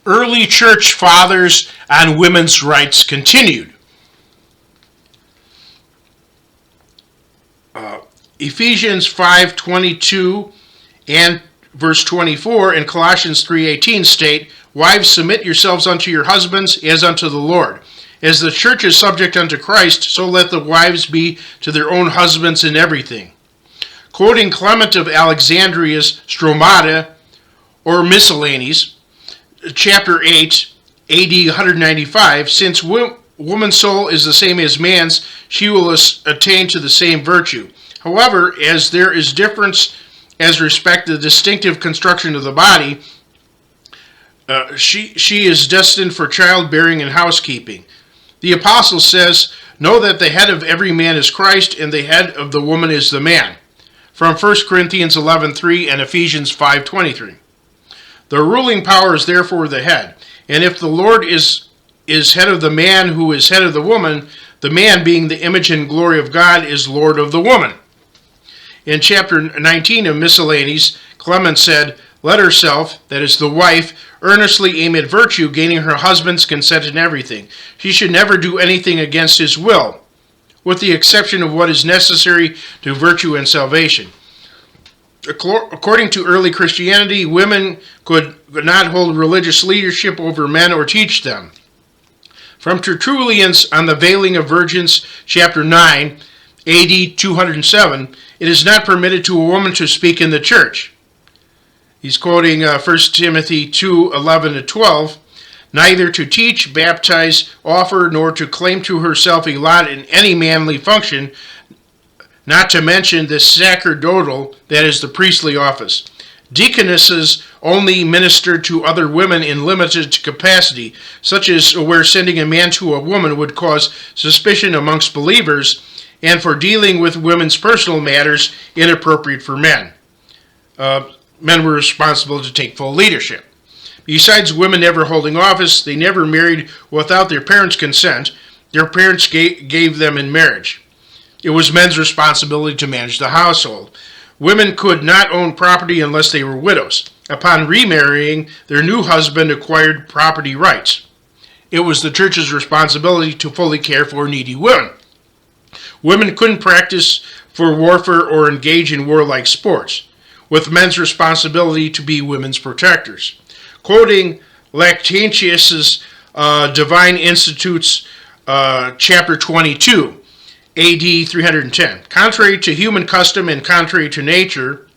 Early church fathers on women's rights continued. Ephesians 5:22 and verse 24 and Colossians 3:18 state, "Wives, submit yourselves unto your husbands as unto the Lord. As the church is subject unto Christ, so let the wives be to their own husbands in everything." Quoting Clement of Alexandria's Stromata, or Miscellanies, chapter 8, AD 195, since woman's soul is the same as man's, she will attain to the same virtue. However, as there is difference as respect to the distinctive construction of the body, she is destined for childbearing and housekeeping. The apostle says, "Know that the head of every man is Christ, and the head of the woman is the man." From 1 Corinthians 11:3 and Ephesians 5:23. The ruling power is therefore the head. And if the Lord is head of the man who is head of the woman, the man, being the image and glory of God, is Lord of the woman. In chapter 19 of Miscellanies, Clement said, "Let herself," that is the wife, "earnestly aim at virtue, gaining her husband's consent in everything. She should never do anything against his will, with the exception of what is necessary to virtue and salvation." According to early Christianity, women could not hold religious leadership over men or teach them. From Tertullian's On the Veiling of Virgins, chapter 9, AD 207, it is not permitted to a woman to speak in the church. He's quoting 1 Timothy 2:11-12, "Neither to teach, baptize, offer, nor to claim to herself a lot in any manly function, not to mention the sacerdotal, that is the priestly office. Deaconesses only minister to other women in limited capacity, such as where sending a man to a woman would cause suspicion amongst believers, and for dealing with women's personal matters inappropriate for men. Men were responsible to take full leadership. Besides women never holding office, they never married without their parents' consent. Their parents gave them in marriage. It was men's responsibility to manage the household. Women could not own property unless they were widows. Upon remarrying, their new husband acquired property rights. It was the church's responsibility to fully care for needy women. Women couldn't practice for warfare or engage in warlike sports, with men's responsibility to be women's protectors. Quoting Lactantius's Divine Institutes, chapter 22, AD 310. Contrary to human custom and contrary to nature,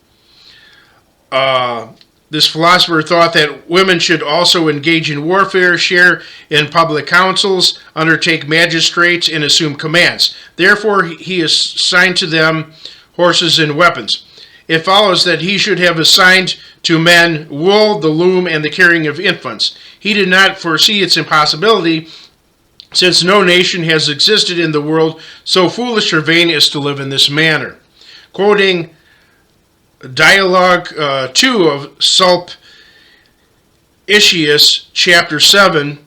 this philosopher thought that women should also engage in warfare, share in public councils, undertake magistrates, and assume commands. Therefore, he assigned to them horses and weapons. It follows that he should have assigned to men wool, the loom, and the carrying of infants. He did not foresee its impossibility, since no nation has existed in the world so foolish or vain as to live in this manner. Quoting Dialogue 2 of Sulpicius, chapter 7,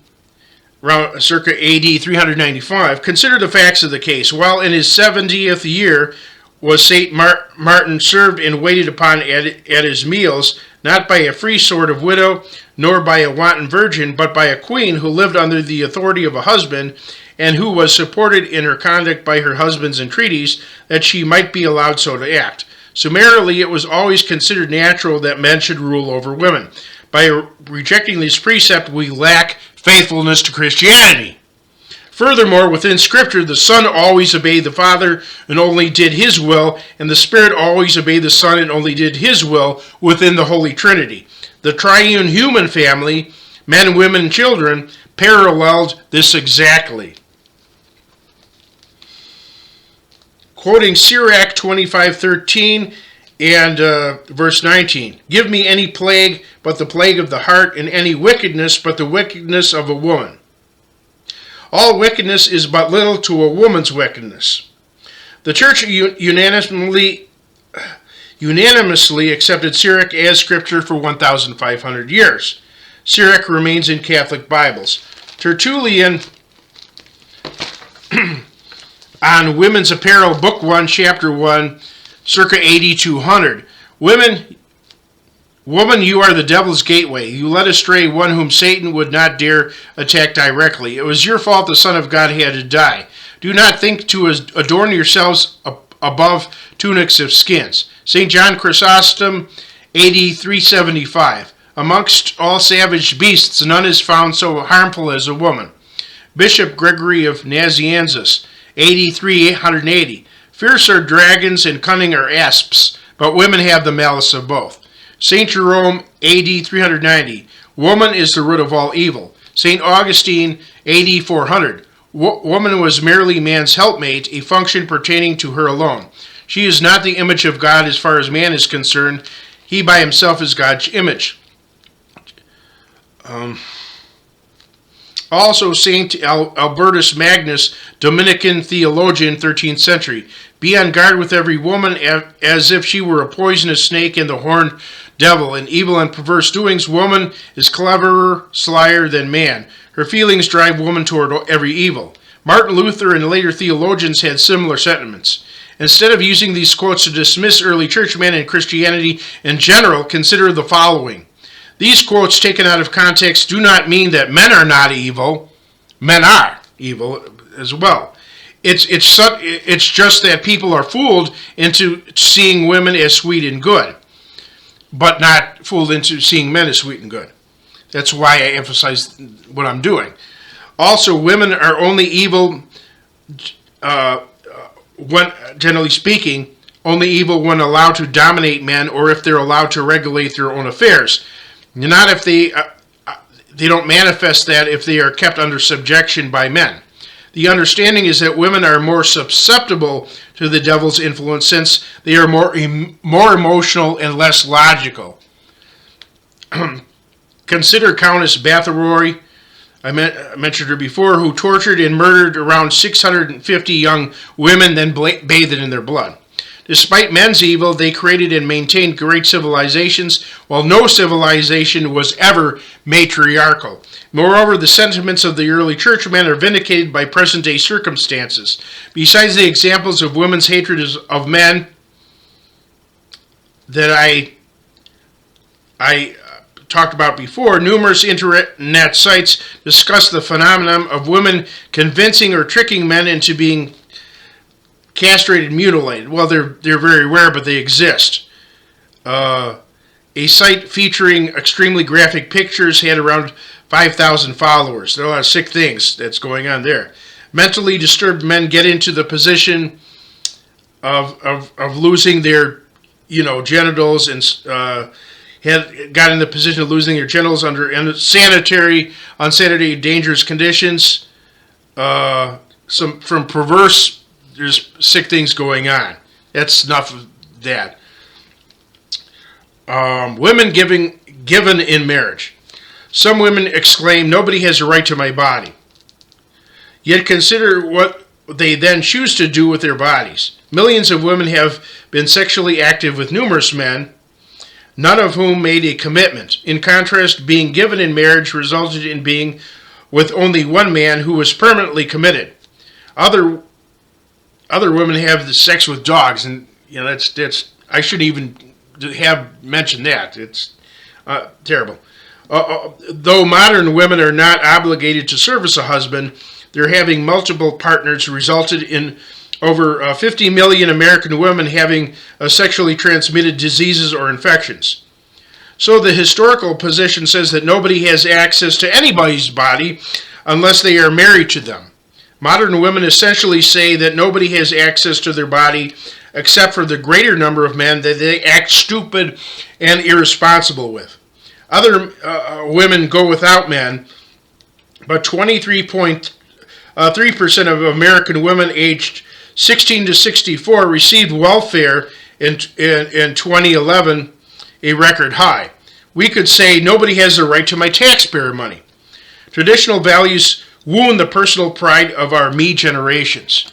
around circa AD 395, consider the facts of the case. While in his 70th year was St. Martin served and waited upon at his meals, not by a free sort of widow, nor by a wanton virgin, but by a queen who lived under the authority of a husband, and who was supported in her conduct by her husband's entreaties, that she might be allowed so to act. Summarily, it was always considered natural that men should rule over women. By rejecting this precept, we lack faithfulness to Christianity. Furthermore, within Scripture, the Son always obeyed the Father and only did His will, and the Spirit always obeyed the Son and only did His will within the Holy Trinity. The triune human family, men, women, and children, paralleled this exactly. Quoting Sirach 25:13 and verse 19, "Give me any plague but the plague of the heart, and any wickedness but the wickedness of a woman. All wickedness is but little to a woman's wickedness." The church unanimously accepted Sirach as scripture for 1,500 years. Sirach remains in Catholic Bibles. Tertullian on Women's Apparel, Book 1, Chapter 1, circa AD 200. Women Woman, you are the devil's gateway. You led astray one whom Satan would not dare attack directly. It was your fault the Son of God had to die. Do not think to adorn yourselves above tunics of skins. St. John Chrysostom, AD 375. Amongst all savage beasts, none is found so harmful as a woman. Bishop Gregory of Nazianzus, AD 380. Fierce are dragons and cunning are asps, but women have the malice of both. St. Jerome, AD 390. Woman is the root of all evil. St. Augustine, AD 400. Woman was merely man's helpmate, a function pertaining to her alone. She is not the image of God as far as man is concerned. He by himself is God's image. Also, St. Albertus Magnus, Dominican theologian, 13th century. Be on guard with every woman as if she were a poisonous snake and the horned devil. In evil and perverse doings, woman is cleverer, slyer than man. Her feelings drive woman toward every evil. Martin Luther and later theologians had similar sentiments. Instead of using these quotes to dismiss early churchmen and Christianity in general, consider the following. These quotes taken out of context do not mean that men are not evil. Men are evil as well. It's just that people are fooled into seeing women as sweet and good, but not fooled into seeing men as sweet and good. That's why I emphasize what I'm doing. Also, women are only evil, when, generally speaking, only evil when allowed to dominate men or if they're allowed to regulate their own affairs. Not if they don't manifest that if they are kept under subjection by men. The understanding is that women are more susceptible to the devil's influence since they are more emotional and less logical. Consider Countess Bathory, I mentioned her before, who tortured and murdered around 650 young women, then bathed in their blood. Despite men's evil, they created and maintained great civilizations, while no civilization was ever matriarchal. Moreover, the sentiments of the early churchmen are vindicated by present-day circumstances. Besides the examples of women's hatred of men that I talked about before, numerous internet sites discuss the phenomenon of women convincing or tricking men into being castrated, mutilated. Well, they're very rare, but they exist. A site featuring extremely graphic pictures had around 5,000 followers. There are a lot of sick things that's going on there. Mentally disturbed men get into the position of losing their, genitals and got in the position of losing their genitals under unsanitary, dangerous conditions. From perverse. There's sick things going on. That's enough of that. Women given in marriage. Some women exclaim, "Nobody has a right to my body." Yet consider what they then choose to do with their bodies. Millions of women have been sexually active with numerous men, none of whom made a commitment. In contrast, being given in marriage resulted in being with only one man who was permanently committed. Other women have the sex with dogs, and that's I shouldn't even have mentioned that. It's terrible. Though modern women are not obligated to service a husband, their having multiple partners resulted in over 50 million American women having sexually transmitted diseases or infections. So the historical position says that nobody has access to anybody's body unless they are married to them. Modern women essentially say that nobody has access to their body except for the greater number of men that they act stupid and irresponsible with. Other women go without men, but 23.3% of American women aged 16 to 64 received welfare in 2011, a record high. We could say nobody has the right to my taxpayer money. Traditional values wound the personal pride of our me generations.